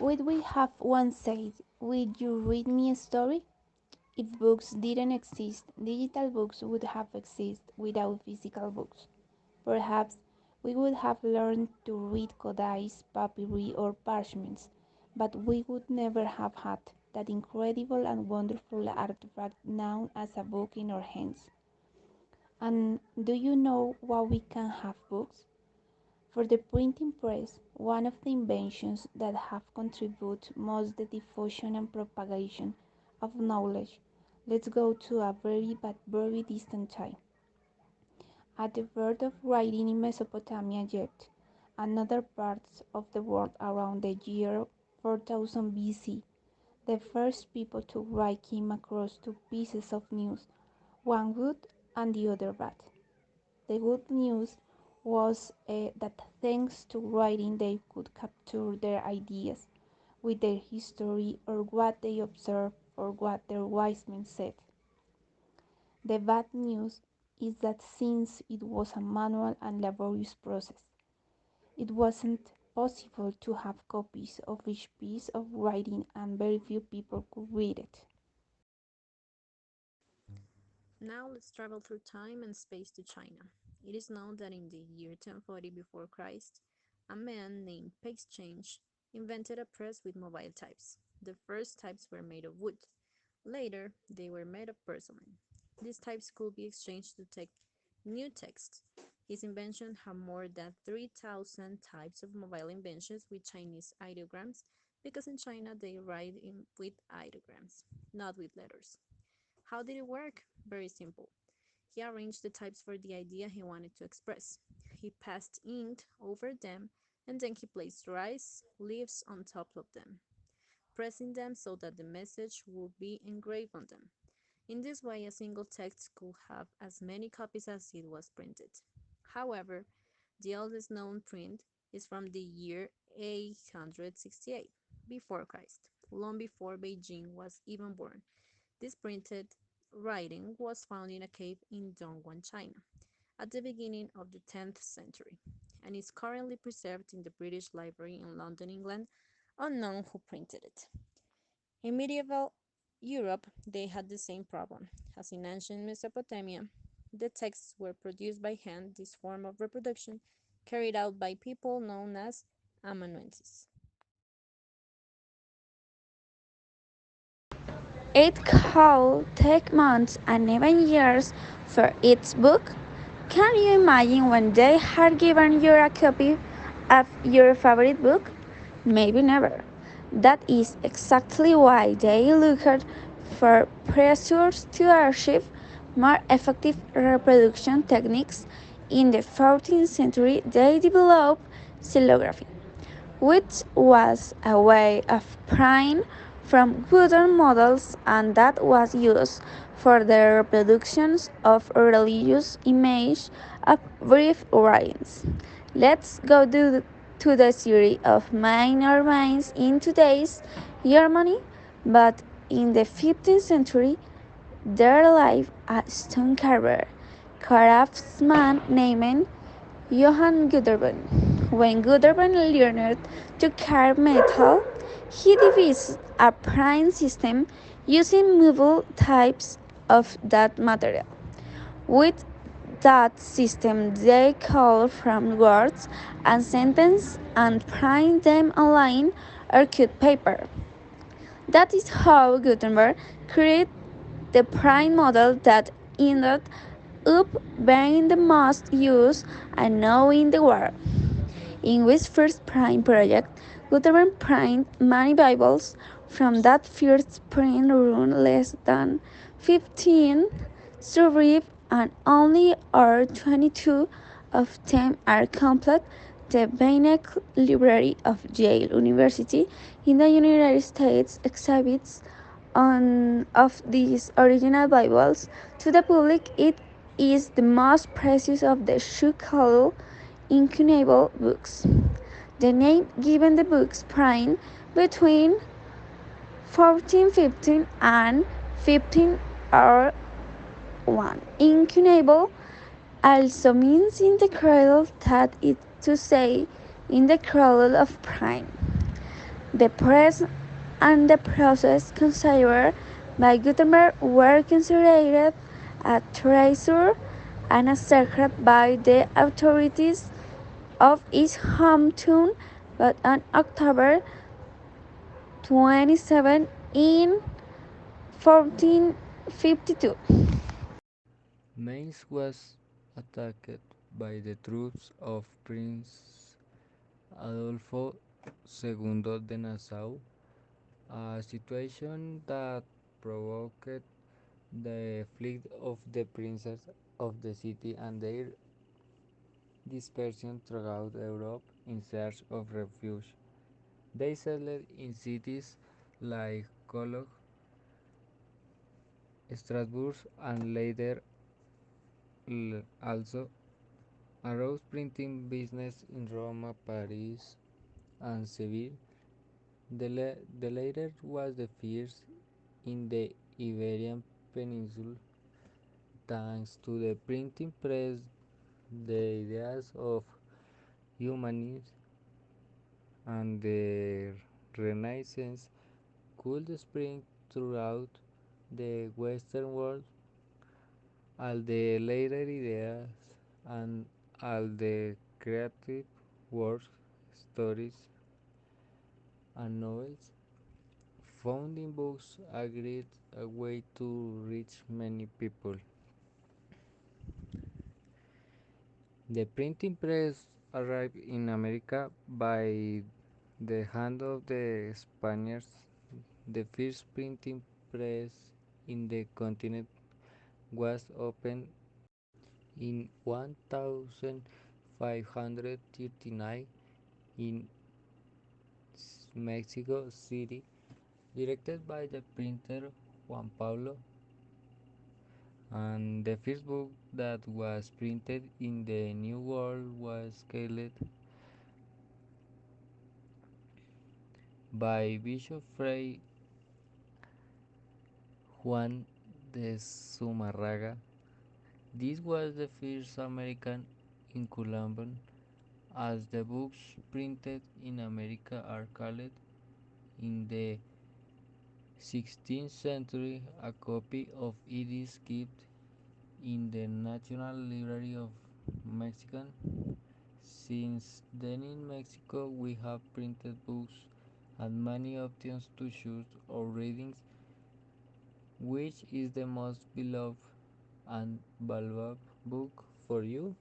Would we have once said, "Will you read me a story?" If books didn't exist, digital books would have existed without physical books. Perhaps we would have learned to read codice, papyri, or parchments, but we would never have had that incredible and wonderful artifact known as a book in our hands. And do you know why we can have books? For the printing press, one of the inventions that have contributed most to the diffusion and propagation of knowledge. Let's go to a very but very distant time. At the birth of writing in Mesopotamia, Egypt, and other parts of the world around the year 4000 BC, the first people to write came across two pieces of news, one good and the other bad. The good news was that thanks to writing they could capture their ideas with their history or what they observed or what their wise men said. The bad news is that since it was a manual and laborious process, it wasn't possible to have copies of each piece of writing and very few people could read it. Now let's travel through time and space to China. It is known that in the year 1040 before Christ, a man named Pexchange invented a press with mobile types. The first types were made of wood. Later, they were made of porcelain. These types could be exchanged to take new text. His invention had more than 3,000 types of mobile inventions with Chinese ideograms because in China they write with ideograms, not with letters. How did it work? Very simple. He arranged the types for the idea he wanted to express. He passed ink over them and then he placed rice leaves on top of them, pressing them so that the message would be engraved on them. In this way, a single text could have as many copies as it was printed. However, the oldest known print is from the year 868 before Christ, long before Beijing was even born. This printed writing was found in a cave in Dongguan, China, at the beginning of the 10th century, and is currently preserved in the British Library in London, England, unknown who printed it. In medieval Europe, they had the same problem. As in ancient Mesopotamia, the texts were produced by hand, this form of reproduction carried out by people known as amanuenses. It could take months and even years for its book. Can you imagine when they had given you a copy of your favorite book? Maybe never. That is exactly why they looked for pressures to achieve more effective reproduction techniques. In the 14th century, they developed xylography, which was a way of prying from wooden models and that was used for the reproductions of religious images of brief writings. Let's go to the theory of minor mines in today's Germany, but in the 15th century, there lived a stone carver, craftsman named Johann Gutenberg. When Gutenberg learned to carve metal, he devised a printing system using movable types of that material. With that system, they called from words and sentences and print them on line or cut paper. That is how Gutenberg created the prime model that ended up being the most used and known in the world. In his first print project, Gutenberg printed many Bibles. From that first print run, less than 15 survive, and only are 22 of them are complete. The Beinecke Library of Yale University in the United States exhibits one of these original Bibles to the public. It is the most precious of the so-called incunable books. The name given the book's print between 1415 and 1501. Incunable also means in the cradle, that is to say, in the cradle of prime. The press and the process considered by Gutenberg were considered a treasure and a secret by the authorities of his hometown, but on October 27 in 1452. Mainz was attacked by the troops of Prince Adolfo II de Nassau, a situation that provoked the flight of the princes of the city and their dispersion throughout Europe in search of refuge. They settled in cities like Cologne, Strasbourg, and later also arose printing business in Rome, Paris, and Seville. The latter was the first in the Iberian Peninsula. Thanks to the printing press, the ideas of humanism and the Renaissance could spread throughout the Western world. All the later ideas and all the creative works, stories, and novels found in books agreed a way to reach many people. The printing press arrived in America by the hand of the Spaniards. The first printing press in the continent was opened in 1539 in Mexico City, directed by the printer Juan Pablo, and the first book that was printed in the New World was scaled by Bishop Fray Juan de Zumarraga. This was the first American incumbent, as the books printed in America are called. In the 16th century, a copy of it is kept in the National Library of Mexico. Since then in Mexico we have printed books and many options to choose our readings. Which is the most beloved and valuable book for you?